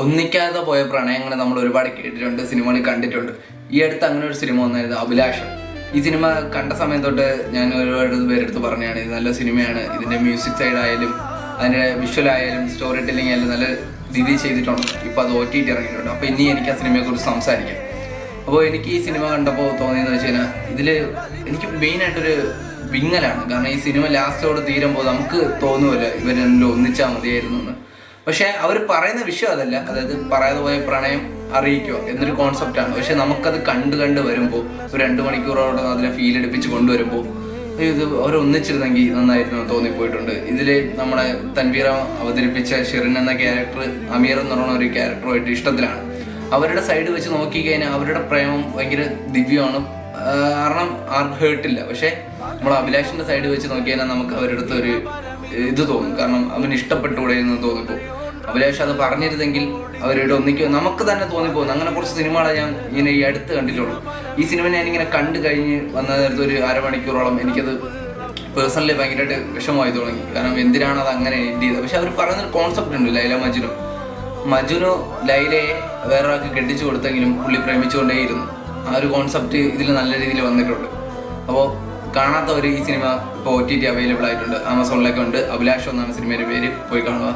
ഒന്നിക്കാതെ പോയ പ്രണയങ്ങളെ നമ്മൾ ഒരുപാട് കേട്ടിട്ടുണ്ട്, സിനിമകളിൽ കണ്ടിട്ടുണ്ട്. ഈ അടുത്ത് അങ്ങനെ ഒരു സിനിമ വന്നായിരുന്നു, അഭിലാഷം. ഈ സിനിമ കണ്ട സമയം തൊട്ട് ഞാൻ ഒരുപാട് പേരെടുത്ത് പറഞ്ഞാണ് ഇത് നല്ല സിനിമയാണ്, ഇതിൻ്റെ മ്യൂസിക് സൈഡായാലും അതിൻ്റെ വിഷ്വലായാലും സ്റ്റോറി ടെല്ലിംഗ് ആയാലും നല്ല രീതിയിൽ ചെയ്തിട്ടുണ്ട്. ഇപ്പോൾ അത് OTT ഇറങ്ങിയിട്ടുണ്ട്. അപ്പോൾ ഇനി എനിക്ക് ആ സിനിമയെക്കുറിച്ച് സംസാരിക്കാം. അപ്പോൾ എനിക്ക് ഈ സിനിമ കണ്ടപ്പോൾ തോന്നിയെന്ന് വെച്ച് കഴിഞ്ഞാൽ ഇതിൽ എനിക്ക് മെയിനായിട്ടൊരു വിങ്ങലാണ്. കാരണം ഈ സിനിമ ലാസ്റ്റോട് തീരുമ്പോൾ നമുക്ക് തോന്നുമല്ലോ ഇവർ രണ്ടും ഒന്നിച്ചാൽ മതിയായിരുന്നു എന്ന്. പക്ഷെ അവർ പറയുന്ന വിഷയം അതല്ല, അതായത് പറയാതെ പോയ പ്രണയം അറിയിക്കുക എന്നൊരു കോൺസെപ്റ്റാണ്. പക്ഷെ നമുക്കത് കണ്ട് വരുമ്പോൾ ഒരു 2 മണിക്കൂറോടെ അതിനെ ഫീൽ എടുപ്പിച്ച് കൊണ്ടുവരുമ്പോൾ ഇത് അവരൊന്നിച്ചിരുന്നെങ്കിൽ നന്നായിരുന്നു തോന്നിപ്പോയിട്ടുണ്ട്. ഇതിൽ നമ്മുടെ തൻവീർ അവതരിപ്പിച്ച ഷെറിൻ എന്ന ക്യാരക്ടർ അമീർ എന്ന് പറയുന്ന ഒരു ക്യാരക്ടറുമായിട്ട് ഇഷ്ടത്തിലാണ്. അവരുടെ സൈഡ് വെച്ച് നോക്കിക്കഴിഞ്ഞാൽ അവരുടെ പ്രേമം ഭയങ്കര ദിവ്യമാണ്, കാരണം ആർക്കും ഹേർട്ടില്ല. പക്ഷെ നമ്മൾ അഭിലാഷിന്റെ സൈഡ് വെച്ച് നോക്കിക്കഴിഞ്ഞാൽ നമുക്ക് അവരുടെ അടുത്ത് ഒരു ഇത് തോന്നും, കാരണം അവന് ഇഷ്ടപ്പെട്ടുകൂടെ എന്ന് തോന്നിപ്പോകും. അഭിലാഷ് അത് പറഞ്ഞിരുന്നെങ്കിൽ അവരുടെ ഒന്നിക്കും നമുക്ക് തന്നെ തോന്നിപ്പോകുന്നു. അങ്ങനെ കുറച്ച് സിനിമകളെ ഞാൻ ഇങ്ങനെ ഈ അടുത്ത് കണ്ടിട്ടുള്ളൂ. ഈ സിനിമ ഞാനിങ്ങനെ കണ്ടു കഴിഞ്ഞ് വന്ന നേരത്തെ ഒരു 1/2 മണിക്കൂറോളം എനിക്കത് പേഴ്സണലി ഭയങ്കരമായിട്ട് വിഷമമായി തുടങ്ങി. കാരണം എന്തിനാണ് അത് അങ്ങനെ എൻഡ് ചെയ്തത്? പക്ഷെ അവർ പറയുന്നൊരു കോൺസെപ്റ്റ് ഉണ്ട്, ലൈല മജ്നു ലൈലയെ വേറൊരാൾക്ക് കെട്ടിച്ചു കൊടുത്തെങ്കിലും പുള്ളി പ്രേമിച്ചുകൊണ്ടേയിരുന്നു. ആ ഒരു കോൺസെപ്റ്റ് ഇതിൽ നല്ല രീതിയിൽ വന്നിട്ടുണ്ട്. അപ്പോൾ കാണാത്തവർ ഈ സിനിമ ഇപ്പോൾ OTT അവൈലബിൾ ആയിട്ടുണ്ട്, ആമസോണിലൊക്കെ ഉണ്ട്. അഭിലാഷം എന്നാണ് സിനിമയുടെ പേര്, പോയി കാണുക.